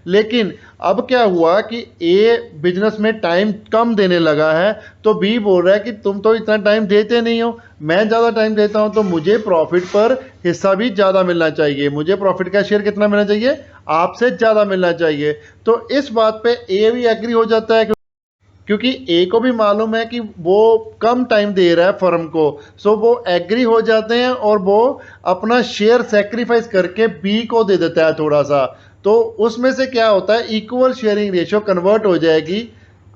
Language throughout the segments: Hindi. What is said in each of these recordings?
लेकिन अब क्या हुआ कि ए बिजनेस में टाइम कम देने लगा है, तो बी बोल रहा है कि तुम तो इतना टाइम देते नहीं हो, मैं ज़्यादा टाइम देता हूं, तो मुझे प्रॉफिट पर हिस्सा भी ज़्यादा मिलना चाहिए, मुझे प्रॉफिट का शेयर कितना मिलना चाहिए, आपसे ज़्यादा मिलना चाहिए। तो इस बात पे ए भी एग्री हो जाता है, क्योंकि ए को भी मालूम है कि वो कम टाइम दे रहा है फर्म को। सो वो एग्री हो जाते हैं और वो अपना शेयर सेक्रीफाइस करके बी को दे देता है थोड़ा सा। तो उसमें से क्या होता है, इक्वल शेयरिंग रेशियो कन्वर्ट हो जाएगी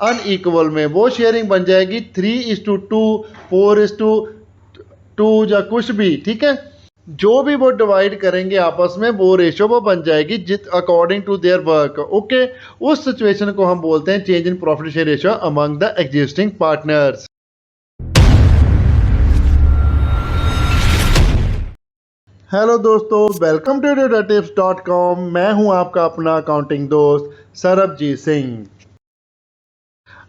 अनइक्वल में। वो शेयरिंग बन जाएगी 3:2, 4:2 या कुछ भी, ठीक है। जो भी वो डिवाइड करेंगे आपस में, वो रेशो वो बन जाएगी जित according to their work. Okay, उस सिचुएशन को हम बोलते हैं change in profit share ratio among the existing partners. Hello दोस्तों, वेलकम टू DataTips.com। मैं हूं आपका अपना अकाउंटिंग दोस्त सरबजीत सिंह।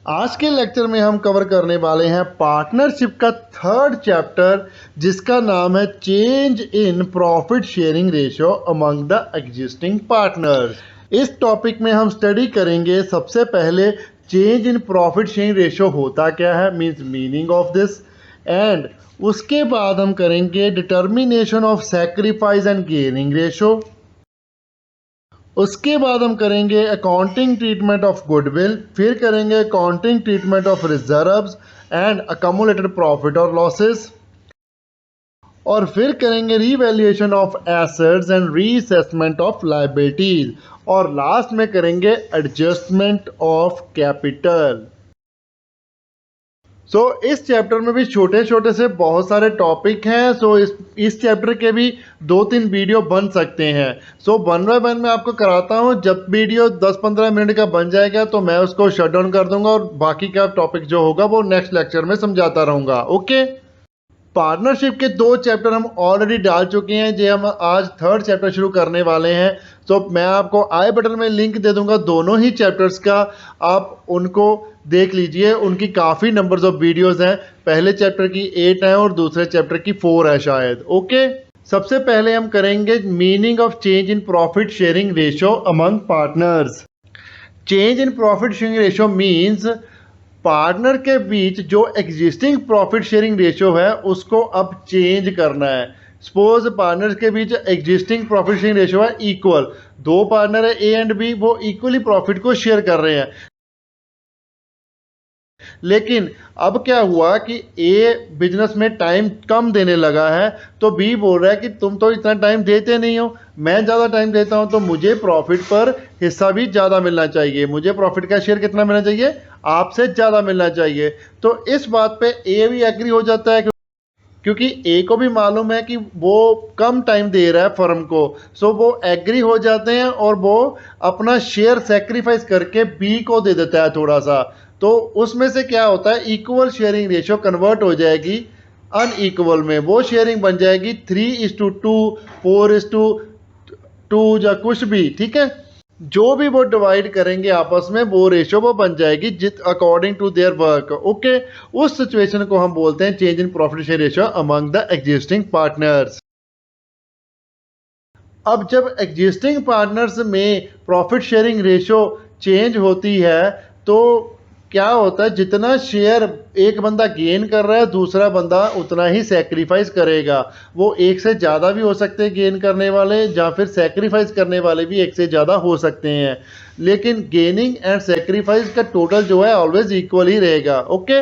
आज के लेक्चर में हम कवर करने वाले हैं पार्टनरशिप का थर्ड चैप्टर, जिसका नाम है change in profit sharing ratio among the existing partners. इस टॉपिक में हम स्टडी करेंगे सबसे पहले change in profit sharing ratio होता क्या है, means meaning of this, and उसके बाद हम करेंगे determination of sacrifice and gaining ratio. उसके बाद हम करेंगे अकाउंटिंग ट्रीटमेंट ऑफ गुडविल, फिर करेंगे accounting treatment of reserves and accumulated profit और लॉसेस, और फिर करेंगे revaluation of assets and reassessment of liabilities, और लास्ट में करेंगे एडजस्टमेंट ऑफ कैपिटल। इस चैप्टर में भी छोटे छोटे से बहुत सारे टॉपिक हैं। इस चैप्टर के भी 2-3 वीडियो बन सकते हैं। 1 बाय 1 मैं आपको कराता हूं। जब वीडियो 10-15 मिनट का बन जाएगा तो मैं उसको शट डाउन कर दूंगा और बाकी का टॉपिक जो होगा वो नेक्स्ट लेक्चर में समझाता रहूंगा। ओके, पार्टनरशिप के 2 चैप्टर हम ऑलरेडी डाल चुके हैं, जो हम आज थर्ड चैप्टर शुरू करने वाले हैं। मैं आपको आई बटन में लिंक दे दूंगा दोनों ही चैप्टर्स का, आप उनको देख लीजिए। उनकी काफ़ी नंबर्स ऑफ वीडियोस हैं, पहले चैप्टर की 8 है और दूसरे चैप्टर की 4 है शायद। ओके, सबसे पहले हम करेंगे meaning of change in profit sharing ratio among partners. Change in profit sharing ratio means partner के बीच जो एग्जिस्टिंग प्रॉफिट शेयरिंग रेशियो है उसको अब चेंज करना है। सपोज पार्टनर्स के बीच एग्जिस्टिंग प्रॉफिट शेयरिंग रेशियो है इक्वल, 2 पार्टनर है ए एंड बी, वो इक्वली प्रॉफिट को शेयर कर रहे हैं। लेकिन अब क्या हुआ कि ए बिजनेस में टाइम कम देने लगा है, तो बी बोल रहा है कि तुम तो इतना टाइम देते नहीं हो, मैं ज़्यादा टाइम देता हूं, तो मुझे प्रॉफिट पर हिस्सा भी ज़्यादा मिलना चाहिए, मुझे प्रॉफिट का शेयर कितना मिलना चाहिए, आपसे ज़्यादा मिलना चाहिए। तो इस बात पे ए भी एग्री हो जाता है, क्योंकि ए को भी मालूम है कि वो कम टाइम दे रहा है फर्म को। सो वो एग्री हो जाते हैं और वो अपना शेयर सेक्रीफाइस करके बी को दे देता है थोड़ा सा। तो उसमें से क्या होता है, इक्वल शेयरिंग रेशियो कन्वर्ट हो जाएगी अनइक्वल में। वो शेयरिंग बन जाएगी 3:2, 4:2 या कुछ भी, ठीक है। जो भी वो डिवाइड करेंगे आपस में, वो रेशियो वो बन जाएगी जित according to their work. Okay, उस सिचुएशन को हम बोलते हैं change in profit share ratio among the existing partners. अब जब एग्जिस्टिंग पार्टनर्स में प्रॉफिट शेयरिंग रेशियो चेंज होती है, तो क्या होता है, जितना शेयर एक बंदा गेन कर रहा है दूसरा बंदा उतना ही सेक्रीफाइस करेगा। वो एक से ज़्यादा भी हो सकते हैं गेन करने वाले, या फिर सेक्रीफाइस करने वाले भी एक से ज़्यादा हो सकते हैं, लेकिन गेनिंग एंड सेक्रीफाइस का टोटल जो है ऑलवेज इक्वल ही रहेगा। ओके,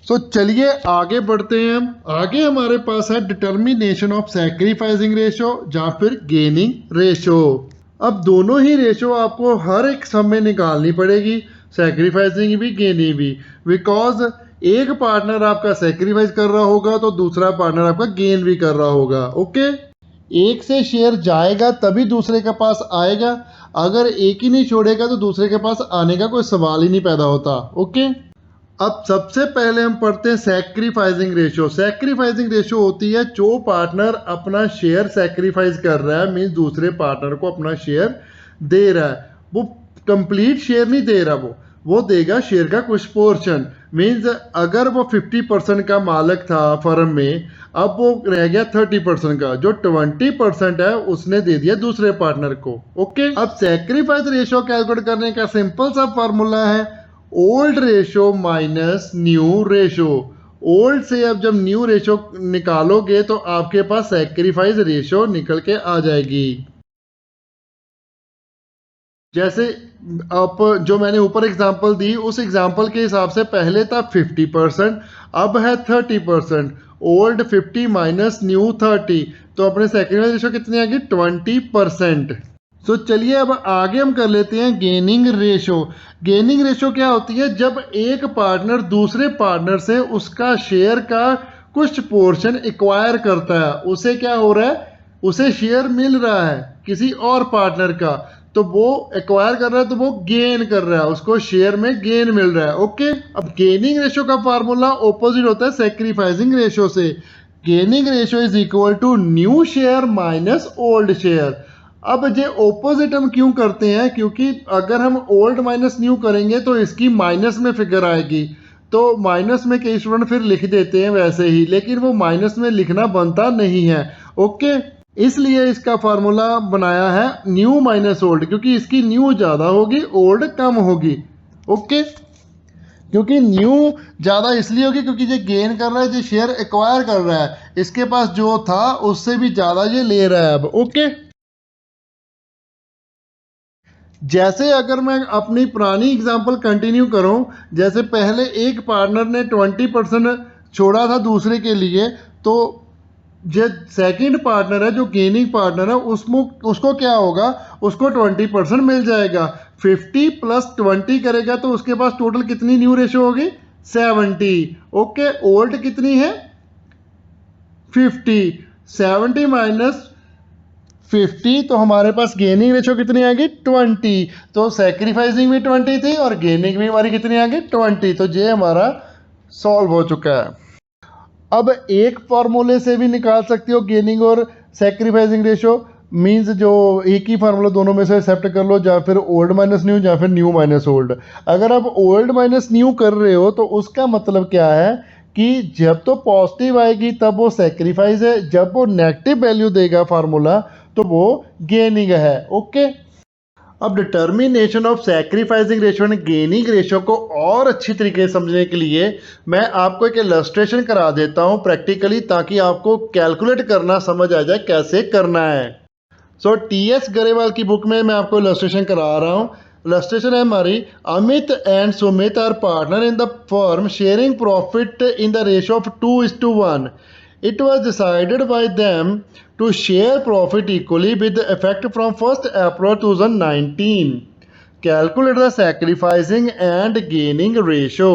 चलिए आगे बढ़ते हैं। हम आगे हमारे पास है डिटर्मिनेशन ऑफ सैक्रिफाइसिंग रेशियो या फिर गेनिंग रेशियो। अब दोनों ही रेशियो आपको हर एक सम में निकालनी पड़ेगी, सैक्रिफाइसिंग भी गेनिंग भी, बिकॉज एक पार्टनर आपका सैक्रिफाइस कर रहा होगा तो दूसरा पार्टनर आपका गेन भी कर रहा होगा। ओके, एक से शेयर जाएगा तभी दूसरे के पास आएगा, अगर एक ही नहीं छोड़ेगा तो दूसरे के पास आने का कोई सवाल ही नहीं पैदा होता। ओके, अब सबसे पहले हम पढ़ते हैं सैक्रिफाइसिंग रेशियो। सैक्रिफाइसिंग रेशियो होती है जो पार्टनर अपना शेयर सैक्रिफाइस कर रहा है, मीन्स दूसरे पार्टनर को अपना शेयर दे रहा है। वो कंप्लीट शेयर नहीं दे रहा, वो देगा शेयर का कुछ पोर्शन। मीन्स अगर वो 50% का मालिक था फर्म में, अब वो रह गया 30% का, जो 20% है उसने दे दिया दूसरे पार्टनर को। ओके, अब सैक्रिफाइस रेशियो कैलकुलेट करने का सिंपल सा फॉर्मूला है old ratio minus new ratio. Old से अब जब न्यू रेशियो निकालोगे तो आपके पास सैक्रिफाइस रेशियो निकल के आ जाएगी। जैसे आप जो मैंने ऊपर एग्जांपल दी उस एग्जांपल के हिसाब से पहले था 50%, अब है 30%। ओल्ड 50 माइनस न्यू 30, तो अपने सेकेंड रेशियो कितनी आ गई 20%। सो चलिए अब आगे हम कर लेते हैं गेनिंग रेशियो। गेनिंग रेशियो क्या होती है? जब एक पार्टनर दूसरे पार्टनर से उसका शेयर का कुछ पोर्शन एक्वायर करता है, उसे क्या हो रहा है, उसे शेयर मिल रहा है किसी और पार्टनर का, तो वो एक्वायर कर रहा है तो वो गेन कर रहा है, उसको शेयर में गेन मिल रहा है। ओके, अब गेनिंग रेशियो का फार्मूला ऑपोजिट होता है सैक्रिफाइसिंग रेशियो से। Gaining ratio is equal to new share minus old share. अब ये ऑपोजिट हम क्यों करते हैं? क्योंकि अगर हम ओल्ड माइनस न्यू करेंगे तो इसकी माइनस में फिगर आएगी, तो माइनस में कई स्टूडेंट फिर लिख देते हैं वैसे ही, लेकिन वो माइनस में लिखना बनता नहीं है। ओके, इसलिए इसका फार्मूला बनाया है न्यू माइनस ओल्ड, क्योंकि इसकी न्यू ज़्यादा होगी ओल्ड कम होगी। ओके, क्योंकि न्यू ज़्यादा इसलिए होगी क्योंकि ये गेन कर रहा है, ये शेयर एक्वायर कर रहा है, इसके पास जो था उससे भी ज़्यादा ये ले रहा है अब। ओके, जैसे अगर मैं अपनी पुरानी एग्जांपल कंटिन्यू करूं, जैसे पहले एक पार्टनर ने 20% छोड़ा था दूसरे के लिए, तो जो सेकंड पार्टनर है, जो गेनिंग पार्टनर है, उसको क्या होगा, उसको 20% मिल जाएगा। 50 प्लस 20 करेगा तो उसके पास टोटल कितनी न्यू रेशियो होगी 70। ओके, ओल्ड कितनी है 50, 70 माइनस 50, तो हमारे पास गेनिंग रेशियो कितनी आ गई 20। तो सैक्रिफाइसिंग भी 20 थी और गेनिंग भी हमारी कितनी आ गई 20। तो ये हमारा सॉल्व हो चुका है। अब एक फार्मूले से भी निकाल सकते हो गेनिंग और सैक्रिफाइसिंग रेशियो। मींस जो एक ही फार्मूला दोनों में से एक्सेप्ट कर लो, या फिर ओल्ड माइनस न्यू या फिर न्यू माइनस ओल्ड। अगर आप ओल्ड माइनस न्यू कर रहे हो तो उसका मतलब क्या है कि जब तो पॉजिटिव आएगी तब वो सैक्रिफाइस है, जब वो नेगेटिव वैल्यू देगा फार्मूला तो वो गेनिंग है। ओके, अब determination of sacrificing ratio and gaining ratio को और अच्छी तरीके से समझने के लिए मैं आपको एक इलस्ट्रेशन करा देता हूं प्रैक्टिकली, ताकि आपको कैलकुलेट करना समझ आ जाए कैसे करना है। सो टी.एस. गरेवाल की बुक में मैं आपको इलस्ट्रेशन करा रहा हूं। इलस्ट्रेशन है हमारी, Amit and Sumit are partner in the firm sharing profit in the ratio of 2:1। It was decided by them to share profit equally with effect from 1st April 2019. Calculate the sacrificing and gaining ratio.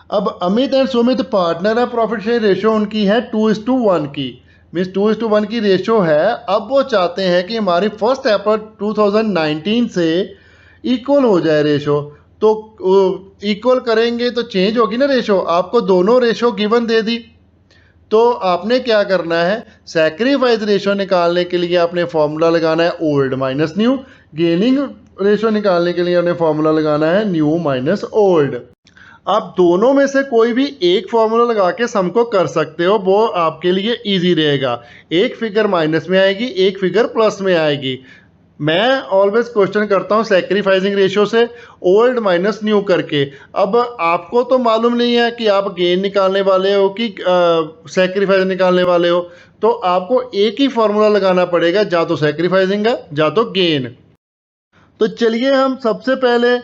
अब अमित एंड सुमित पार्टनर है, प्रॉफिट शेयर रेशियो उनकी है 2:1 की, मीन्स 2:1 की रेशियो है। अब वो चाहते हैं कि हमारी 1 अप्रैल 2019 से इक्वल हो जाए रेशियो। तो इक्वल करेंगे तो चेंज होगी ना रेशियो, आपको दोनों रेशियो गिवन दे दी, तो आपने क्या करना है, सैक्रिफाइस रेशियो निकालने के लिए आपने फॉर्मूला लगाना है old minus new, gaining ratio निकालने के लिए आपने फॉर्मूला लगाना है न्यू माइनस ओल्ड। आप दोनों में से कोई भी एक फॉर्मूला लगा के सम को कर सकते हो, वो आपके लिए इजी रहेगा। एक फिगर माइनस में आएगी, एक फिगर प्लस में आएगी। मैं ऑलवेज क्वेश्चन करता हूँ सैक्रिफाइसिंग रेशियो से ओल्ड माइनस न्यू करके। अब आपको तो मालूम नहीं है कि आप गेन निकालने वाले हो कि सैक्रिफाइस निकालने वाले हो, तो आपको एक ही फॉर्मूला लगाना पड़ेगा, या तो सैक्रिफाइसिंग का या तो गेन। तो चलिए हम सबसे पहले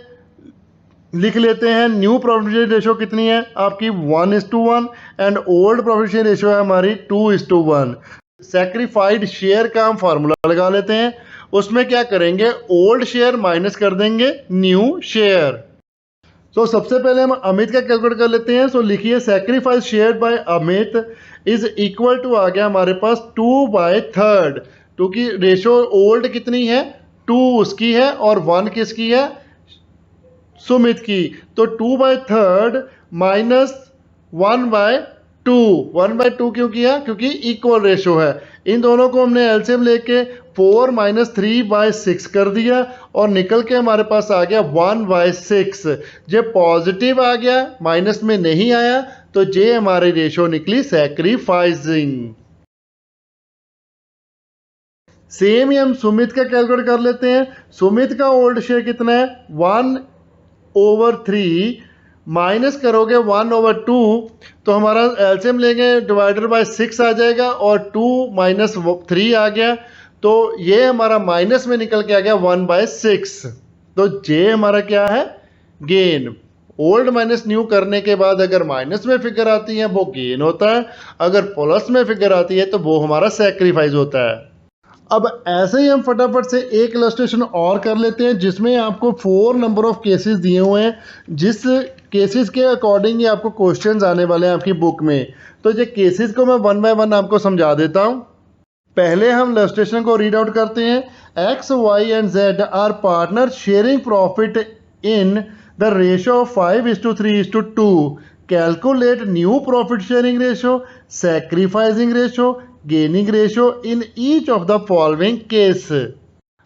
लिख लेते हैं न्यू प्रॉफिट शेयर रेशियो कितनी है आपकी 1:1 and old profit share ratio है हमारी 2:1। सैक्रिफाइड शेयर का हम फार्मूला लगा लेते हैं। उसमें क्या करेंगे, ओल्ड शेयर माइनस कर देंगे न्यू शेयर। तो सबसे पहले हम अमित का कैलकुलेट कर लेते हैं। सो लिखिए sacrifice share by Amit is equal to, आ गया हमारे पास 2/3, क्योंकि रेशियो ओल्ड कितनी है 2 उसकी है और 1 किसकी है सुमित की। तो 2/3 माइनस 1/2। 1/2 क्यों किया, क्योंकि इक्वल रेशियो है। इन दोनों को हमने एलसीएम लेके 4 माइनस 3/6 कर दिया और निकल के हमारे पास आ गया 1/6। जब पॉजिटिव आ गया, माइनस में नहीं आया, तो ये हमारी रेशो निकली सैक्रिफाइसिंग। सेम ही हम सुमित का कैलकुलेट कर लेते हैं। सुमित का ओल्ड शेयर कितना है? 1/3 माइनस करोगे 1/2, तो हमारा एलसीएम लेंगे डिवाइडेड बाय 6 आ जाएगा और 2 माइनस 3 आ गया, तो ये हमारा माइनस में निकल के आ गया 1/6। तो ये हमारा क्या है? गेन। ओल्ड माइनस न्यू करने के बाद अगर माइनस में फिगर आती है वो गेन होता है, अगर प्लस में फिगर आती है तो वो हमारा सैक्रिफाइस होता है। अब ऐसे ही हम फटाफट से एक इलस्ट्रेशन और कर लेते हैं जिसमें आपको 4 नंबर ऑफ केसेस दिए हुए हैं, जिस केसेस के अकॉर्डिंग ही आपको क्वेश्चंस आने वाले हैं आपकी बुक में। तो ये केसेस को मैं 1 बाय 1 आपको समझा देता हूं। पहले हम इलस्ट्रेशन को रीड आउट करते हैं। X, Y and Z are partner sharing profit in the ratio of 5:3:2। Calculate new profit sharing ratio, sacrificing ratio, gaining ratio in each of the following case.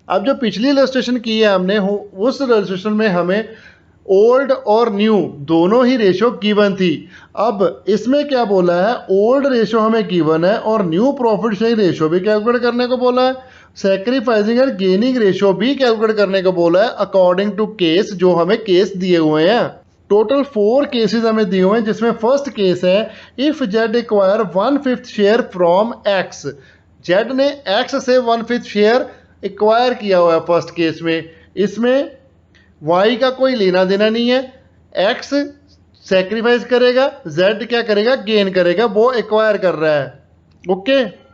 अब जो पिछली इलस्ट्रेशन की है हमने, उस इलस्ट्रेशन में हमें ओल्ड और न्यू दोनों ही रेशियो गिवन थी। अब इसमें क्या बोला है? ओल्ड रेशियो हमें गिवन है और न्यू प्रॉफिट शेयरिंग रेशियो भी कैलकुलेट करने को बोला है, सैक्रिफाइसिंग एंड गेनिंग रेशियो भी कैलकुलेट करने को बोला है अकॉर्डिंग टू केस, जो हमें केस दिए हुए हैं। टोटल 4 केसेस हमें दिए हुए हैं, जिसमें फर्स्ट केस है if Z acquire 1/5 share from x. Z ने एक्स से 1/5 शेयर एक्वायर किया हुआ है फर्स्ट केस में। इसमें वाई का कोई लेना देना नहीं है। एक्स सैक्रिफाइस करेगा, जेड क्या करेगा? गेन करेगा, वो एक्वायर कर रहा है। ओके।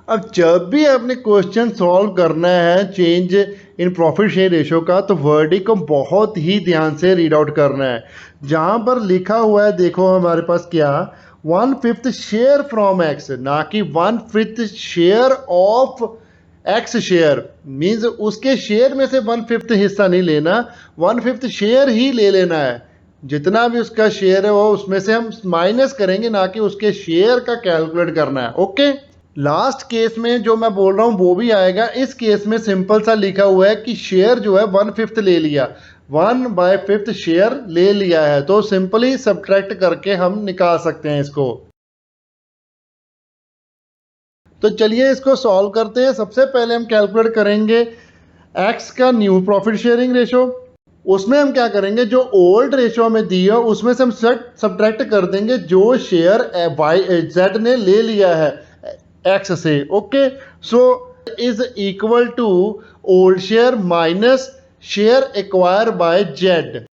अब जब भी आपने क्वेश्चन सॉल्व करना है change in profit share ratio का, तो वर्डिंग को बहुत ही ध्यान से रीड आउट करना है। जहां पर लिखा हुआ है, देखो हमारे पास क्या, 1/5 शेयर फ्रॉम एक्स, ना कि 1/5 share of x share. Means उसके शेयर में से 1/5 हिस्सा नहीं लेना, 1/5 शेयर ही ले लेना है। जितना भी उसका शेयर है वो उसमें से हम माइनस करेंगे, ना कि उसके शेयर का कैलकुलेट करना है। ओके। लास्ट केस में जो मैं बोल रहा हूं वो भी आएगा। इस केस में सिंपल सा लिखा हुआ है कि शेयर जो है 1/5 ले लिया, 1/5 शेयर ले लिया है, तो सिंपली सब्ट्रैक्ट करके हम निकाल सकते हैं इसको। तो चलिए इसको सॉल्व करते हैं। सबसे पहले हम कैलकुलेट करेंगे एक्स का न्यू प्रॉफिट शेयरिंग रेशियो। उसमें हम क्या करेंगे, जो ओल्ड रेशियो हमें दी है उसमें से हम सब्ट्रैक्ट कर देंगे जो शेयर जेड ने ले लिया है एक्स से। Okay. So is equal to old share minus share acquire by Z.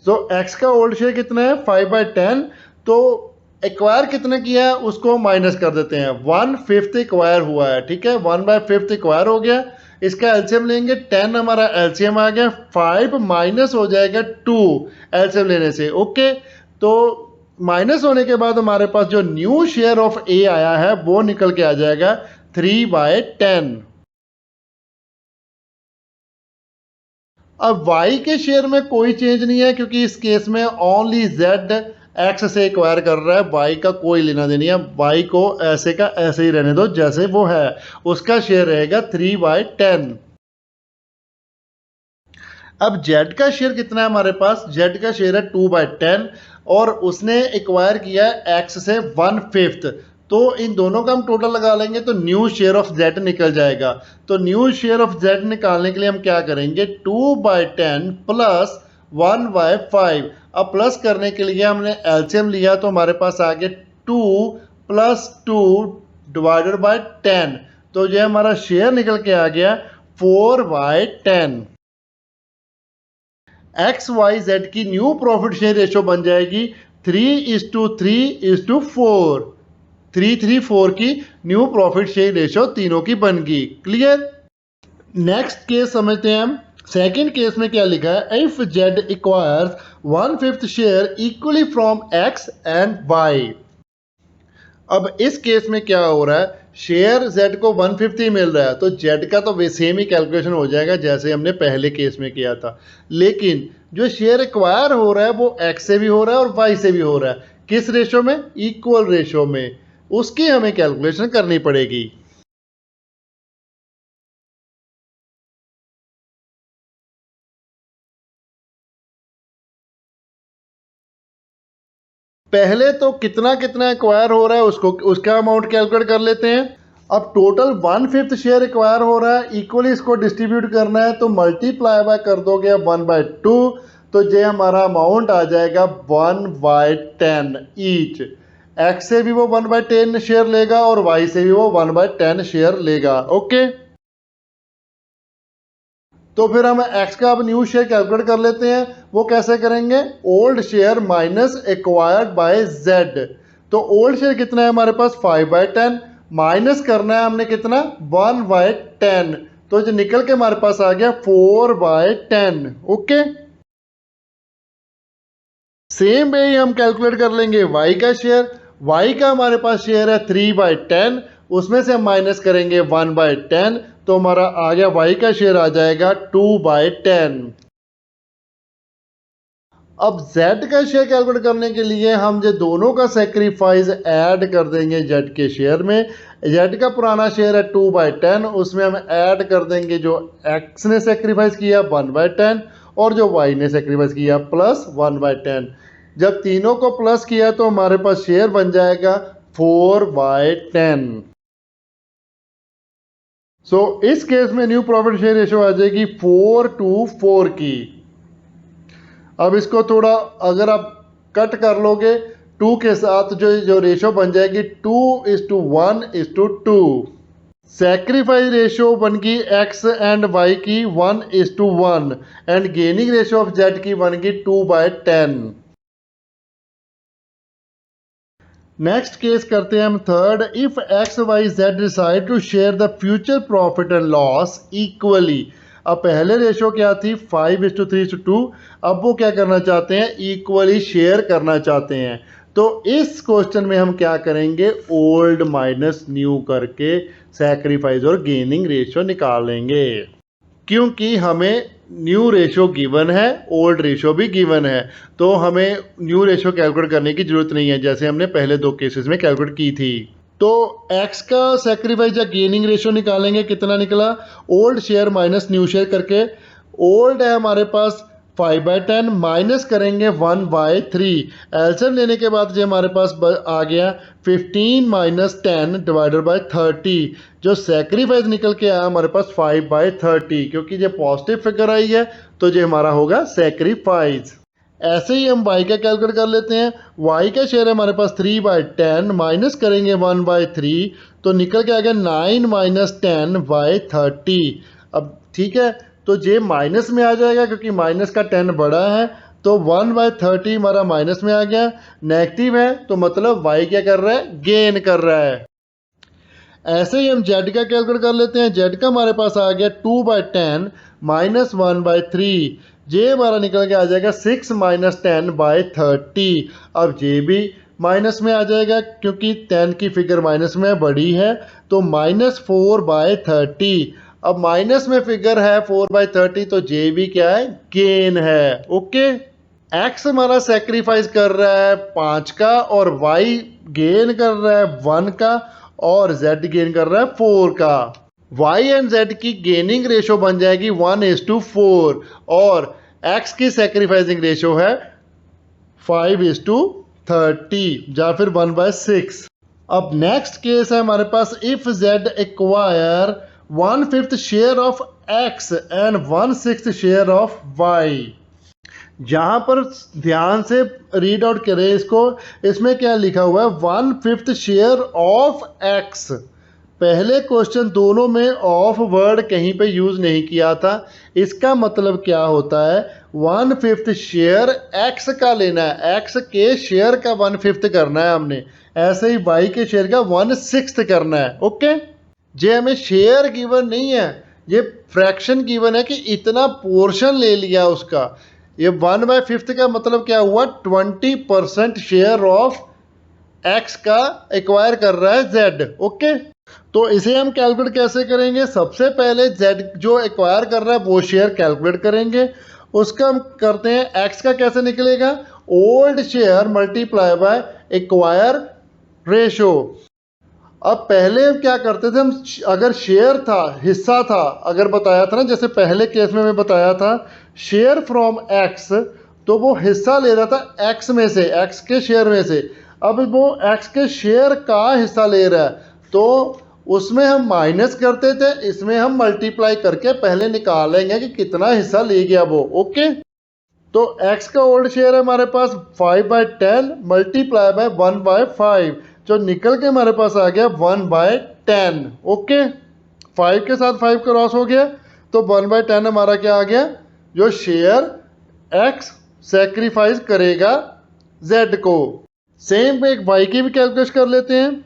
So X का ओल्ड शेयर कितना है? 5/10। तो एक्वायर कितने किया है उसको माइनस कर देते हैं। 1/5 एक्वायर हुआ है, ठीक है, 1/5 एक्वायर हो गया। इसका एलसीएम लेंगे, 10 हमारा एलसीएम आ गया, 5 माइनस हो जाएगा 2 एलसीएम लेने से। ओके। तो माइनस होने के बाद हमारे पास जो न्यू शेयर ऑफ ए आया है वो निकल के आ जाएगा 3/10। अब y के शेयर में कोई चेंज नहीं है, क्योंकि इस केस में ओनली z x से एक्वायर कर रहा है, y का कोई लेना देनी है। y को ऐसे का ऐसे ही रहने दो जैसे वो है, उसका शेयर रहेगा 3/10। अब z का शेयर कितना है हमारे पास? z का शेयर है 2/10 और उसने एक्वायर किया है x से 1/5। तो इन दोनों का हम टोटल लगा लेंगे तो न्यू शेयर ऑफ z निकल जाएगा। तो न्यू शेयर ऑफ z निकालने के लिए हम क्या करेंगे, 2/10 प्लस 1/5। अब प्लस करने के लिए हमने एलसीएम लिया, तो हमारे पास आ गया 2 + 2 डिवाइडेड बाय 10। तो ये हमारा शेयर निकल के आ गया 4/10। एक्स वाई जेड की न्यू प्रॉफिट शेयर रेशियो बन जाएगी 3:3:4। 3:3:4 की न्यू प्रॉफिट शेयर रेशियो तीनों की बन गई। क्लियर। नेक्स्ट केस समझते हैं हम। सेकेंड केस में क्या लिखा है, if Z acquires 1/5 share equally from X and Y. अब इस केस में क्या हो रहा है, शेयर जेड को 1/5 ही मिल रहा है, तो जेड का तो सेम ही कैलकुलेशन हो जाएगा जैसे हमने पहले केस में किया था। लेकिन जो शेयर एक्वायर हो रहा है वो एक्स से भी हो रहा है और वाई से भी हो रहा है। किस रेशो में? इक्वल रेशो में। उसकी हमें कैलकुलेशन करनी पड़ेगी। पहले तो कितना कितना एक्वायर हो रहा है उसका अमाउंट कैलकुलेट कर लेते हैं। अब टोटल 1/5 शेयर एक्वायर हो रहा है, इक्वली इसको डिस्ट्रीब्यूट करना है, तो मल्टीप्लाई बाय कर दोगे 1/2, तो ये हमारा अमाउंट आ जाएगा 1/10 ईच। एक्स से भी वो 1/10 शेयर लेगा और वाई से भी वो 1/10 शेयर लेगा। ओके, तो फिर हम एक्स का अब न्यू शेयर कैलकुलेट कर लेते हैं। वो कैसे करेंगे? Old share minus acquired by Z. तो ओल्ड शेयर कितना है हमारे पास? 5/10, माइनस करना है हमने कितना? 1/10, तो जो निकल के हमारे पास आ गया 4/10। ओके, सेम वे ही हम कैलकुलेट कर लेंगे वाई का शेयर। वाई का हमारे पास शेयर है 3/10, उसमें से हम माइनस करेंगे 1/10, तो हमारा आ गया वाई का शेयर आ जाएगा 2/10। अब z का शेयर कैलकुलेट करने के लिए हम जो दोनों का सेक्रीफाइस ऐड कर देंगे z के शेयर में। z का पुराना शेयर है 2/10, उसमें हम ऐड कर देंगे जो x ने सेक्रीफाइस किया 1/10 और जो y ने सेक्रीफाइस किया प्लस 1/10। जब तीनों को प्लस किया तो हमारे पास शेयर बन जाएगा 4/10। सो इस केस में न्यू प्रॉफिट शेयर रेशो आ जाएगी 4/4 की। अब इसको थोड़ा अगर आप कट कर लोगे 2 के साथ, जो रेशो बन जाएगी 2:1:2। सैक्रिफाइस रेशो बन गई एक्स एंड वाई की 1:1 and gaining ratio of Z की बन गई 2/10। नेक्स्ट केस करते हैं हम third. If X Y Z decide to share the future profit and loss equally. अब पहले रेशो क्या थी? 5:3:2। अब वो क्या करना चाहते हैं? इक्वली शेयर करना चाहते हैं। तो इस क्वेश्चन में हम क्या करेंगे? ओल्ड माइनस न्यू करके सैक्रिफाइस और गेनिंग रेशो निकालेंगे, क्योंकि हमें न्यू रेशो गिवन है, ओल्ड रेशो भी गिवन है, तो हमें न्यू रेशो कैलकुलेट करने की जरूरत नहीं है, जैसे हमने पहले 2 केसेस में कैलकुलेट की थी। तो x का सैक्रिफाइस या गेनिंग रेशो निकालेंगे, कितना निकला? Old share minus new share करके। ओल्ड है हमारे पास 5/10, माइनस करेंगे 1/3। एलसीएम लेने के बाद जो हमारे पास आ गया 15 - 10 डिवाइडेड बाय 30। जो सैक्रिफाइस निकल के आया हमारे पास 5/30, क्योंकि ये पॉजिटिव फिगर आई है तो ये हमारा होगा सैक्रिफाइस। ऐसे ही हम y का कैलकुलेट कर लेते हैं। y का शेयर है हमारे पास 3/10, माइनस करेंगे 1/3, तो निकल के आ गया 9 - 10/30। अब ठीक है, तो ये माइनस में आ जाएगा क्योंकि माइनस का 10 बड़ा है, तो 1/30 हमारा माइनस में आ गया। नेगेटिव है तो मतलब y क्या कर रहा है? गेन कर रहा है। ऐसे ही हम z का कैलकुलेट कर लेते हैं। z का हमारे पास आ गया 2/10 माइनस 1/3, ये हमारा निकल के आ जाएगा 6 - 10/30। अब ये भी माइनस में आ जाएगा क्योंकि 10 की फिगर माइनस में बड़ी है, तो -4/30। अब माइनस में फिगर है 4/30, तो जे भी क्या है? गेन है। ओके, एक्स हमारा सेक्रीफाइस कर रहा है 5 का और वाई गेन कर रहा है 1 का और जेड गेन कर रहा है 4 का। वाई एंड जेड की गेनिंग रेशो बन जाएगी 1:4 और एक्स की सेक्रीफाइसिंग रेशो है 5:30 या फिर 1/6। अब नेक्स्ट केस है हमारे पास। If Z acquire 1/5 share of X and 1/6 share of Y. जहां पर ध्यान से रीड आउट करें इसको, इसमें क्या लिखा हुआ है? 1/5 शेयर ऑफ एक्स। पहले क्वेश्चन दोनों में ऑफ वर्ड कहीं पे यूज नहीं किया था। इसका मतलब क्या होता है? 1/5 शेयर एक्स का लेना है, एक्स के शेयर का 1/5 करना है हमने। ऐसे ही वाई के शेयर का 1/6 करना है। ओके, जे हमें शेयर गिवन नहीं है, ये फ्रैक्शन गिवन है कि इतना पोर्शन ले लिया उसका। ये 1/5 का मतलब क्या हुआ? 20% शेयर ऑफ एक्स का एक्वायर कर रहा है जेड। ओके, तो इसे हम कैलकुलेट कैसे करेंगे? सबसे पहले जेड जो एक्वायर कर रहा है वो शेयर कैलकुलेट करेंगे। उसका हम करते हैं, एक्स का कैसे निकलेगा? Old share multiply by acquire ratio. अब पहले क्या करते थे हम, अगर शेयर था, हिस्सा था, अगर बताया था ना, जैसे पहले केस में मैं बताया था शेयर फ्रॉम एक्स, तो वो हिस्सा ले रहा था एक्स में से, एक्स के शेयर में से। अब वो एक्स के शेयर का हिस्सा ले रहा है, तो उसमें हम माइनस करते थे, इसमें हम मल्टीप्लाई करके पहले निकालेंगे कि कितना हिस्सा ले गया वो। ओके, तो x का ओल्ड शेयर है हमारे पास 5/10 मल्टीप्लाई बाय 1/5, जो निकल के हमारे पास आ गया 1/10। ओके, 5 के साथ 5 क्रॉस हो गया, तो 1/10 हमारा क्या आ गया, जो शेयर x सेक्रीफाइस करेगा z को। सेम एक y की भी कैलकुलेट कर लेते हैं।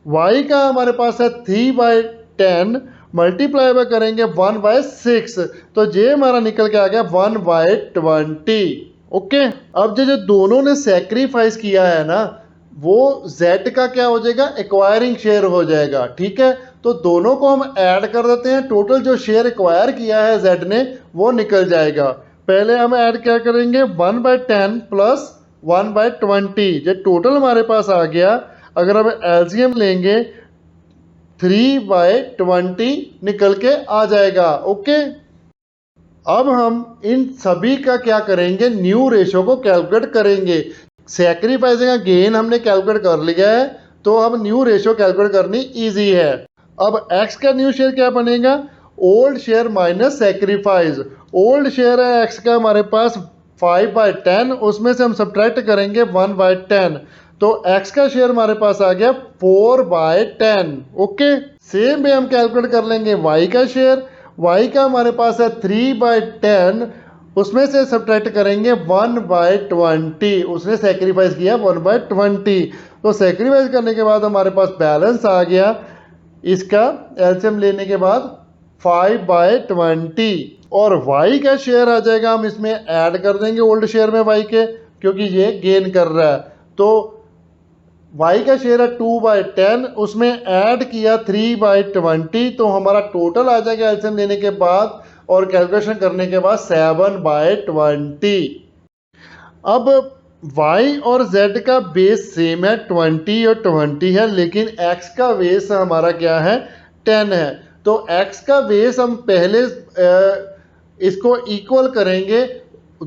y का हमारे पास है 3/10 मल्टीप्लाई बाय करेंगे 1/6, तो ये हमारा निकल के आ गया 1/20। ओके, अब जो दोनों ने सेक्रीफाइस किया है ना, वो z का क्या हो जाएगा, एक्वायरिंग शेयर हो जाएगा। ठीक है, तो दोनों को हम ऐड कर देते हैं, टोटल जो शेयर एक्वायर किया है z ने वो निकल जाएगा। पहले हम ऐड क्या करेंगे, 1/10 प्लस 1/20, जो टोटल हमारे पास आ गया। अगर हम एलसीएम लेंगे 3/20 निकल के आ जाएगा। ओके, अब हम इन सभी का क्या करेंगे, न्यू रेशो को कैलकुलेट करेंगे। सैक्रिफाइसिंग का गेन हमने कैलकुलेट कर लिया है, तो अब न्यू रेशो कैलकुलेट करनी इजी है। अब x का न्यू शेयर क्या बनेगा, old share minus sacrifice. Old share है x का हमारे पास 5/10, उसमें से हम सब्ट्रैक्ट करेंगे 1/10, तो x का शेयर हमारे पास आ गया 4/10। ओके, सेम भी हम कैलकुलेट कर लेंगे y का शेयर। y का हमारे पास है 3/10, उसमें से सब्ट्रैक्ट करेंगे 1/20, उसने सेक्रीफाइस किया 1/20, तो सेक्रीफाइस करने के बाद हमारे पास बैलेंस आ गया, इसका एलसीएम लेने के बाद 5/20, और y का शेयर आ जाएगा, हम इसमें ऐड कर देंगे ओल्ड शेयर में y के, क्योंकि ये गेन कर रहा है। तो y का शेयर है 2/10, उसमें ऐड किया 3/20, तो हमारा टोटल आ जाएगा एलसीएम लेने के बाद और कैलकुलेशन करने के बाद 7/20। अब y और z का बेस सेम है, 20 और 20 है, लेकिन x का बेस हमारा क्या है, 10 है। तो x का बेस हम पहले इसको इक्वल करेंगे,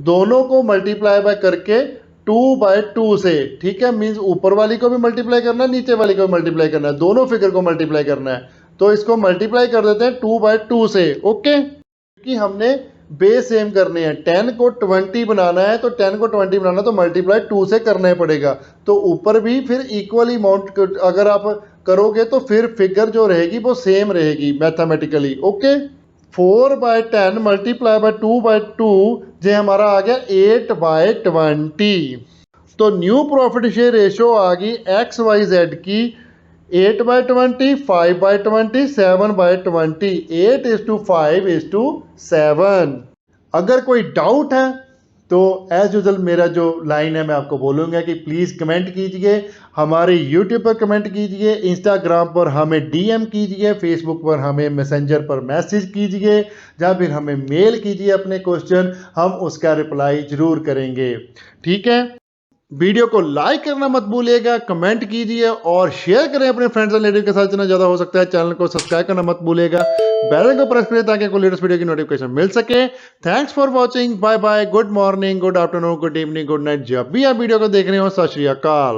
दोनों को मल्टीप्लाई बाय करके 2/2 से। ठीक है, मीन्स ऊपर वाली को भी मल्टीप्लाई करना है, नीचे वाली को भी मल्टीप्लाई करना है, दोनों फिगर को मल्टीप्लाई करना है, तो इसको मल्टीप्लाई कर देते हैं 2/2 से। ओके, क्योंकि हमने बेस सेम करने हैं, 10 को 20 बनाना है, तो 10 को 20 बनाना तो मल्टीप्लाई 2 से करना ही पड़ेगा, तो ऊपर भी फिर इक्वल अमाउंट अगर आप करोगे तो फिर फिगर जो रहेगी वो सेम रहेगी मैथमेटिकली। ओके, 4/10 मल्टीप्लाई बाय 2/2, जो हमारा आ गया 8/20। तो न्यू प्रॉफिट शेयर रेशो आ गई एक्स वाई जेड की 8/20, 5/20, 7/20, 8:5:7। अगर कोई डाउट है तो एज यूजल मेरा जो लाइन है मैं आपको बोलूँगा कि प्लीज़ कमेंट कीजिए, हमारे यूट्यूब पर कमेंट कीजिए, इंस्टाग्राम पर हमें डीएम कीजिए, फेसबुक पर हमें मैसेंजर पर मैसेज कीजिए, या फिर हमें मेल कीजिए अपने क्वेश्चन, हम उसका रिप्लाई ज़रूर करेंगे। ठीक है, वीडियो को लाइक करना मत भूलिएगा, कमेंट कीजिए और शेयर करें अपने फ्रेंड्स एंड रिलेटिव के साथ जितना ज़्यादा हो सकता है। चैनल को सब्सक्राइब करना मत भूलिएगा, बेल आइकन को प्रेस करें ताकि आपको लेटेस्ट वीडियो की नोटिफिकेशन मिल सके। Thanks for watching, bye bye, good morning, good afternoon, good evening, good night, जब भी आप वीडियो को देख रहे हो। सत श्री अकाल।